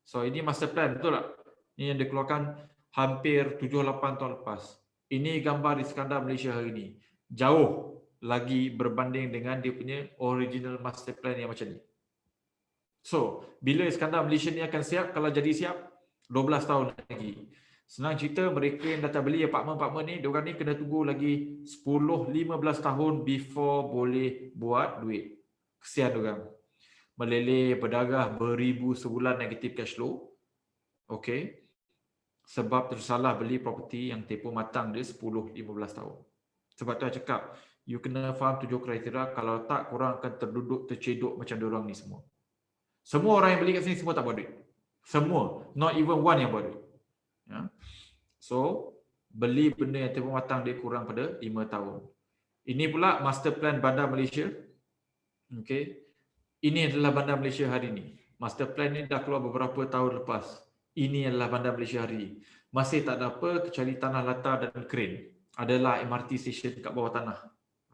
So ini master plan, betul tak? Ini yang dikeluarkan hampir 7-8 tahun lepas. Ini gambar Iskandar Malaysia hari ini. Jauh lagi berbanding dengan dia punya original master plan yang macam ni. So, bila Iskandar Malaysia ni akan siap? Kalau jadi siap, 12 tahun lagi. Senang cerita, mereka yang datang beli apartmen-apartmen ni, diorang ni kena tunggu lagi 10-15 tahun before boleh buat duit. Kesian diorang. Meleleh, berdarah, beribu sebulan negatif cash flow. Okay. Sebab tersalah beli property yang tempoh matang dia 10-15 tahun. Sebab tu saya cakap, you kena faham 7 kriteria, kalau tak korang akan terduduk, tercedok macam diorang ni semua. Semua orang yang beli kat sini semua tak buat duit. Semua. Not even one yang buat duit. Ya. So, beli benda yang tempoh matang dia kurang pada 5 tahun. Ini pula master plan Bandar Malaysia. Okay. Ini adalah Bandar Malaysia hari ini. Master plan ni dah keluar beberapa tahun lepas. Ini adalah Bandar Malaysia hari ini. Masih tak ada apa kecuali tanah latar dan crane. Adalah MRT station kat bawah tanah.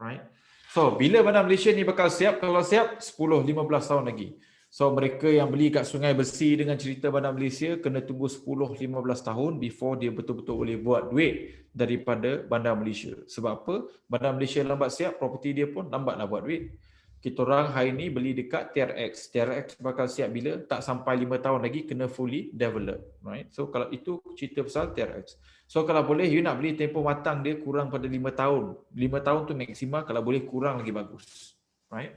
Right? So, bila Bandar Malaysia ni bakal siap? Kalau siap, 10-15 tahun lagi. So mereka yang beli kat Sungai Besi dengan cerita Bandar Malaysia kena tunggu 10-15 tahun before dia betul-betul boleh buat duit daripada Bandar Malaysia. Sebab apa? Bandar Malaysia lambat siap, property dia pun lambat nak buat duit. Kita orang hari ni beli dekat TRX. TRX bakal siap bila? Tak sampai 5 tahun lagi kena fully develop. Right? So kalau itu cerita pasal TRX. So kalau boleh you nak beli tempoh matang dia kurang pada 5 tahun. 5 tahun tu maksimal, kalau boleh kurang lagi bagus. Right?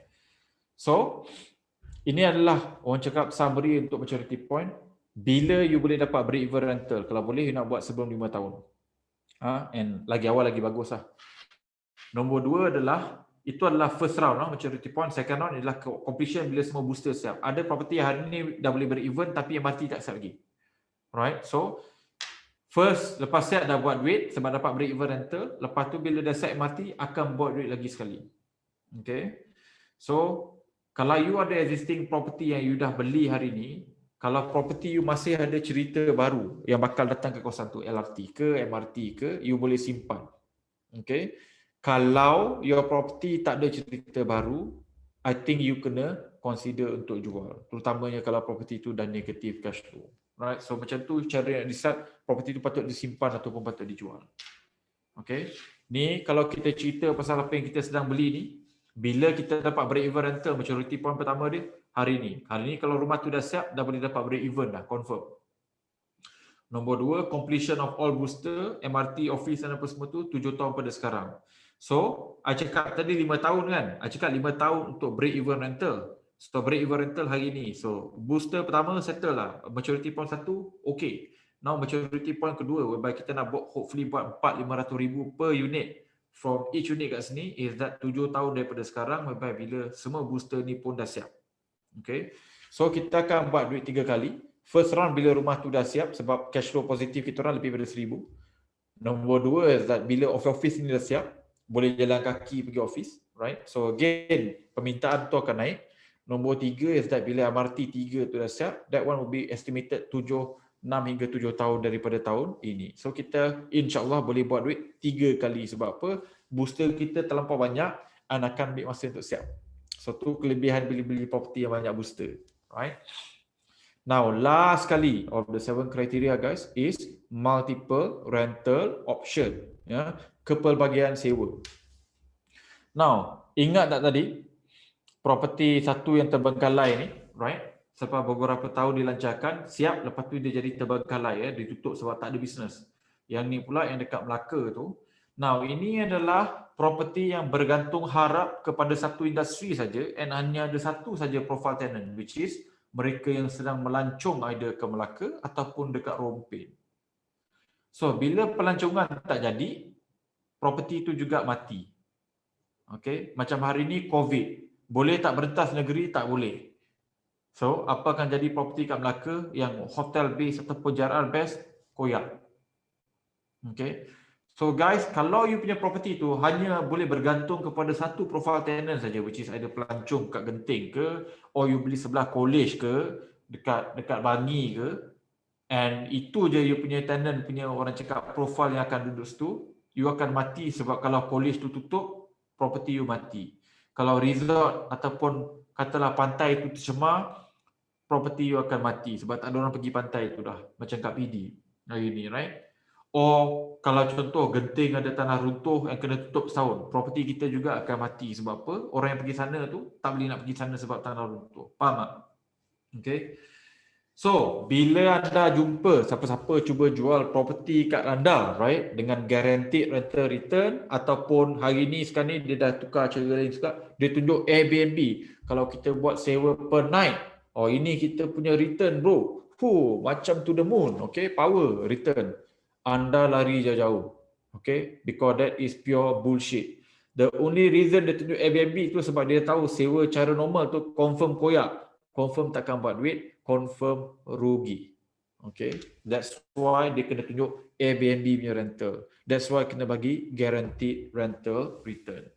So ini adalah orang cakap summary untuk maturity point. Bila you boleh dapat break-even rental. Kalau boleh you nak buat sebelum 5 tahun. And lagi awal lagi bagus lah. Nombor 2 adalah, itu adalah first round maturity point. Second round adalah completion bila semua booster siap. Ada property hari ni dah boleh break-even tapi MRT tak siap lagi. Right? So, first, lepas siap dah buat duit sebab dapat break-even rental. Lepas tu bila dah siap MRT akan buat duit lagi sekali. Okay. So, kalau you ada existing property yang you dah beli hari ni, kalau property you masih ada cerita baru yang bakal datang ke kawasan tu, LRT ke, MRT ke, you boleh simpan. Okay. Kalau your property tak ada cerita baru, I think you kena consider untuk jual. Terutamanya kalau property tu dah negative cash flow. Right. So macam tu cara yang decide property tu patut disimpan ataupun patut dijual. Okay. Ni kalau kita cerita pasal apa yang kita sedang beli ni, bila kita dapat break-even rental, maturity point pertama dia hari ni. Hari ni kalau rumah tu dah siap, dah boleh dapat break-even dah, confirm. Nombor 2, completion of all booster, MRT, office dan apa semua tu, 7 tahun pada sekarang. So, I cakap tadi 5 tahun kan? I cakap 5 tahun untuk break-even rental. So, break-even rental hari ni. So, booster pertama settle lah. Maturity point 1, okay. Now, maturity point kedua, whereby kita nak hopefully buat 400-500 ribu per unit. From each unit kat sini is that 7 tahun daripada sekarang, whereby bila semua booster ni pun dah siap. Okay. So kita akan buat duit 3 kali. First round bila rumah tu dah siap sebab cash flow positif kita orang lebih dari 1,000. Nombor 2 is that bila office ni dah siap, boleh jalan kaki pergi office. Right. So again, permintaan tu akan naik. Nombor 3 is that bila MRT 3 tu dah siap, that one will be estimated 6 hingga 7 tahun daripada tahun ini. So kita insya-Allah boleh buat duit 3 kali. Sebab apa? Booster kita terlampau banyak dan akan ambil masa untuk siap. So tu kelebihan beli property yang banyak booster. Right? Now last kali of the 7 criteria guys is multiple rental option. Ya, kepelbagian sewa. Now ingat tak tadi properti satu yang terbengkalai ni, right? Selepas beberapa tahun dilancarkan, siap, lepas tu dia jadi terbengkalai, ditutup sebab tak ada bisnes. Yang ni pula yang dekat Melaka tu. Now, ini adalah properti yang bergantung harap kepada satu industri saja and hanya ada satu saja profile tenant, which is mereka yang sedang melancong either ke Melaka ataupun dekat Rompin. So, bila pelancongan tak jadi, properti itu juga mati. Okay, macam hari ni COVID. Boleh tak berentas negeri? Tak boleh. So, apa akan jadi properti kat Melaka yang hotel base ataupun JRR base? Koyak. Okay. So guys, kalau you punya property tu hanya boleh bergantung kepada satu profile tenant saja, which is either pelancong kat Genting ke, or you beli sebelah college ke, dekat Bangi ke, and itu je you punya tenant punya orang cakap profile yang akan duduk situ, you akan mati sebab kalau college tu tutup, property you mati. Kalau resort ataupun katalah pantai tu tercemar, property you akan mati sebab tak ada orang pergi pantai tu dah. Macam kat PD hari ni, right? Or kalau contoh Genting ada tanah runtuh yang kena tutup setahun, property kita juga akan mati. Sebab apa? Orang yang pergi sana tu tak boleh nak pergi sana sebab tanah runtuh. Faham tak? Okay. So, bila anda jumpa siapa-siapa cuba jual property kat anda, right, dengan guaranteed rental return, ataupun hari ni sekarang ni dia dah tukar cara lain juga, dia tunjuk Airbnb. Kalau kita buat sewa per night, oh ini kita punya return bro. Macam to the moon, okay, power return. Anda lari jauh-jauh, okay, because that is pure bullshit. The only reason dia tunjuk Airbnb tu sebab dia tahu sewa cara normal tu confirm koyak, confirm takkan buat duit, confirm rugi. Okay, that's why dia kena tunjuk Airbnb punya rental. That's why kena bagi guaranteed rental return.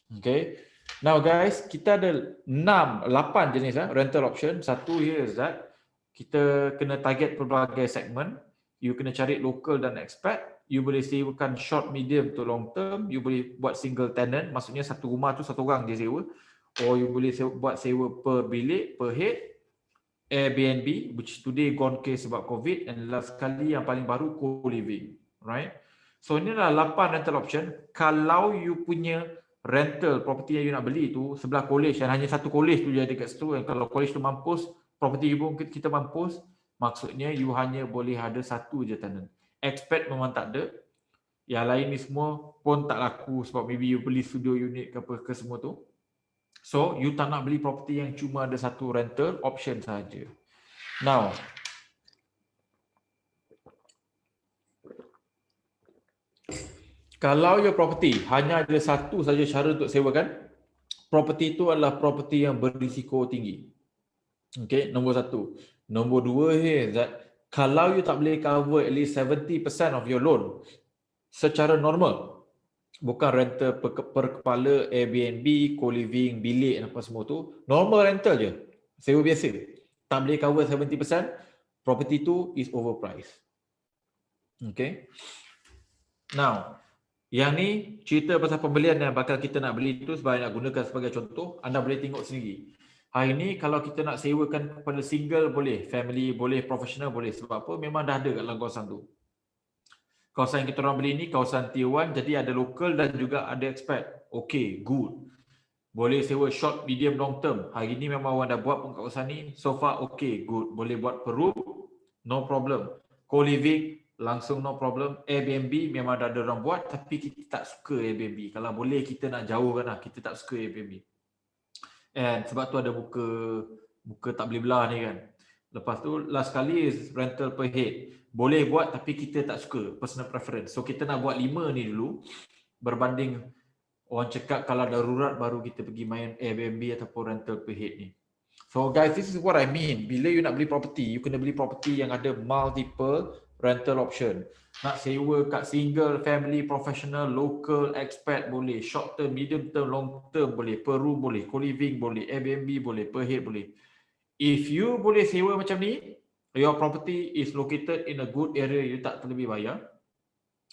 Okay, now guys, kita ada 8 jenis rental option. Satu here is that kita kena target pelbagai segmen. You kena cari local dan expat. You boleh sewakan short, medium to long term. You boleh buat single tenant, maksudnya satu rumah tu satu orang dia sewa. Or you boleh buat sewa per bilik, per head. Airbnb, which today gone case sebab COVID, and last kali yang paling baru co-living, right? So ini adalah 8 rental option. Kalau you punya rental property yang you nak beli tu sebelah college dan hanya satu college tu je dekat situ, dan kalau college tu mampus, property pun kita mampus, maksudnya you hanya boleh ada satu je tenant. Expat memang tak ada. Yang lain ni semua pun tak laku sebab maybe you beli studio unit ke apa ke semua tu. So, you tak nak beli property yang cuma ada satu rental option saja. Now, kalau your property hanya ada satu saja cara untuk sewakan, property itu adalah property yang berisiko tinggi. Okay, nombor satu. Nombor dua is that kalau you tak boleh cover at least 70% of your loan secara normal, bukan rental per kepala, Airbnb, co-living, bilik apa semua tu, normal rental je, sewa biasa, tak boleh cover 70%, property tu is overpriced. Okay. Now, yang ni cerita pasal pembelian yang bakal kita nak beli tu sebagai nak gunakan sebagai contoh, anda boleh tengok sendiri. Hari ni kalau kita nak sewakan kepada single boleh, family boleh, professional boleh. Sebab apa? Memang dah ada kat dalam kawasan tu. Kawasan yang kita orang beli ni kawasan tier 1, jadi ada local dan juga ada expat. Okay, good. Boleh sewa short, medium, long term. Hari ni memang orang dah buat pun kawasan ni. So far okay, good. Boleh buat per room, no problem. Co-living, langsung no problem. Airbnb memang dah ada orang buat, tapi kita tak suka Airbnb. Kalau boleh kita nak jauhkan lah, kita tak suka Airbnb. And sebab tu ada buka tak boleh belah ni kan. Lepas tu last kali is rental per head. Boleh buat tapi kita tak suka, personal preference. So kita nak buat 5 ni dulu berbanding orang cakap kalau darurat baru kita pergi main Airbnb ataupun rental per head ni. So guys, this is what I mean. Bila you nak beli property, you kena beli property yang ada multiple rental option. Nak sewa kat single, family, professional, local, expat boleh, short term, medium term, long term boleh, per room boleh, co-living boleh, Airbnb boleh, per head boleh. If you boleh sewa macam ni, your property is located in a good area, you tak terlebih bayar,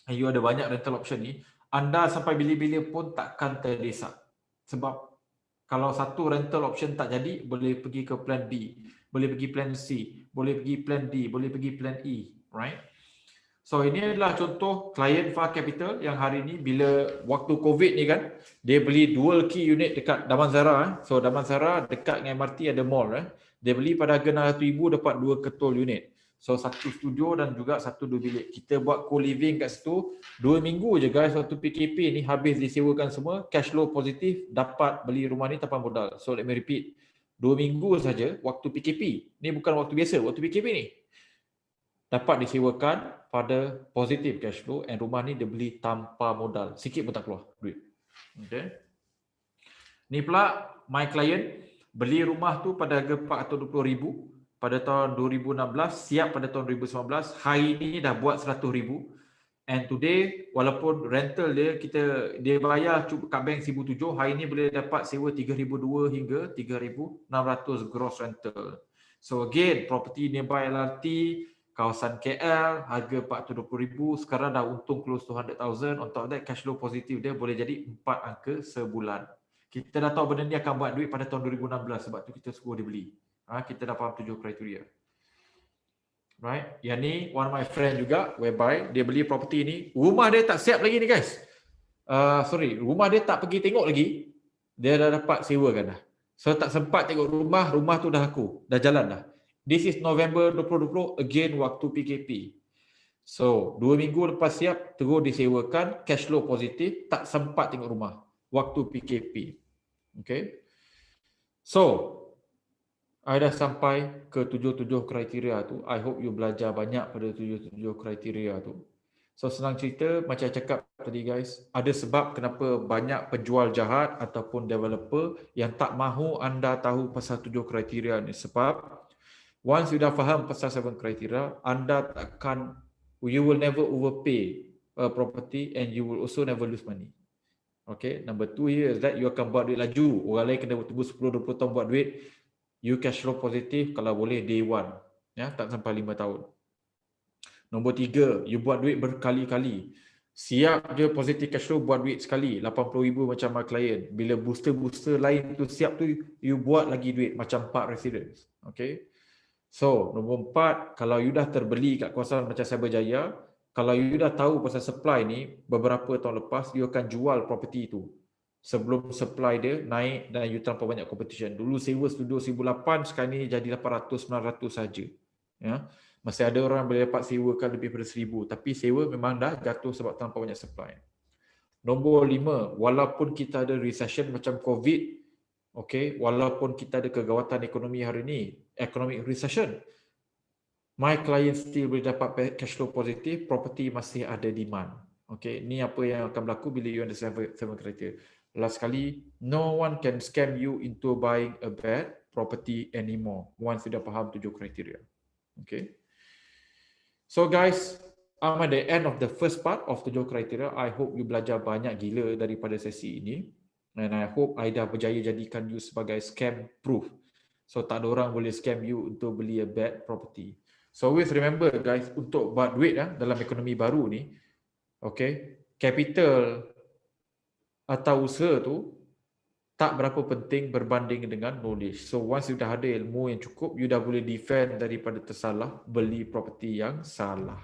and you ada banyak rental option ni, anda sampai bila-bila pun takkan terdesak. Sebab kalau satu rental option tak jadi, boleh pergi ke plan B, boleh pergi plan C, boleh pergi plan D, boleh pergi plan E, right? So ini adalah contoh klien Far Capital yang hari ini bila waktu COVID ni kan, dia beli dual key unit dekat Damansara. So Damansara dekat dengan MRT ada mall. Dia beli pada harga RM600,000 dapat 2 ketul unit. So satu studio dan juga satu 2 bilik. Kita buat co-living kat situ 2 minggu je guys, waktu PKP ni habis disewakan semua, cash flow positif, dapat beli rumah ni tanpa modal. So let me repeat, 2 minggu saja waktu PKP. Ni bukan waktu biasa, waktu PKP ni dapat disewakan pada positif cash flow, and rumah ni dia beli tanpa modal. Sikit pun tak keluar duit. Okay. Ni pula my client beli rumah tu pada harga RM420,000 pada tahun 2016, siap pada tahun 2019. Hari ni dah buat RM100,000. And today walaupun rental dia dia bayar kat bank RM1,700, hari ni boleh dapat sewa RM3,200 hingga RM3,600 gross rental. So again, property nearby LRT, kawasan KL, harga RM420,000, sekarang dah untung close to 100,000. On top of that, cash flow positif dia boleh jadi 4 angka sebulan. Kita dah tahu benda ni akan buat duit pada tahun 2016, sebab tu kita suruh dia beli. Kita dah faham 7 kriteria. Right? Yang ni one of my friend juga, whereby dia beli property ni, rumah dia tak siap lagi ni guys. Rumah dia tak pergi tengok lagi, dia dah dapat sewakan dah. So tak sempat tengok rumah tu dah laku, dah jalan dah. This is November 2020, again waktu PKP. So 2 minggu lepas siap, terus disewakan, cash flow positif, tak sempat tengok rumah waktu PKP. Okay. So I dah sampai ke 7 kriteria tu. I hope you belajar banyak pada 7 kriteria tu. So senang cerita, macam saya cakap tadi guys, ada sebab kenapa banyak penjual jahat ataupun developer yang tak mahu anda tahu pasal 7 kriteria ni. Sebab once you dah faham pasal 7 kriteria, anda takkan, you will never overpay a property and you will also never lose money. Okay, number 2 here is that you akan buat duit laju. Orang lain kena tunggu 10-20 tahun buat duit. You cash flow positif kalau boleh day 1. Ya, tak sampai 5 tahun. Nombor 3, you buat duit berkali-kali. Siap je positif cash flow, buat duit sekali. 80,000 macam my client. Bila booster-booster lain tu siap tu, you buat lagi duit macam 4 residence. Okay. So, nombor 4, kalau you dah terbeli kat kawasan macam Cyberjaya, kalau you dah tahu pasal supply ni, beberapa tahun lepas, you akan jual property tu. Sebelum supply dia naik dan you terlampau banyak competition. Dulu sewa studio 1,800, sekarang ni jadi 800-900 saja. Ya. Masih ada orang boleh dapat sewakan lebih daripada 1,000, tapi sewa memang dah jatuh sebab terlampau banyak supply. Nombor 5, walaupun kita ada recession macam COVID, okay, walaupun kita ada kegawatan ekonomi hari ni, economic recession, my client still boleh dapat cash flow positif, property masih ada demand. Okay, ni apa yang akan berlaku bila you understand 7 criteria. Last sekali, no one can scam you into buying a bad property anymore once you dah faham 7 kriteria. Okay. So guys, I'm at the end of the first part of 7 kriteria. I hope you belajar banyak gila daripada sesi ini. And I hope I dah berjaya jadikan you sebagai scam proof. So tak ada orang boleh scam you untuk beli a bad property. So always remember guys, untuk buat duit dalam ekonomi baru ni, okay, capital atau usaha tu tak berapa penting berbanding dengan knowledge. So once you dah ada ilmu yang cukup, you dah boleh defend daripada tersalah beli property yang salah.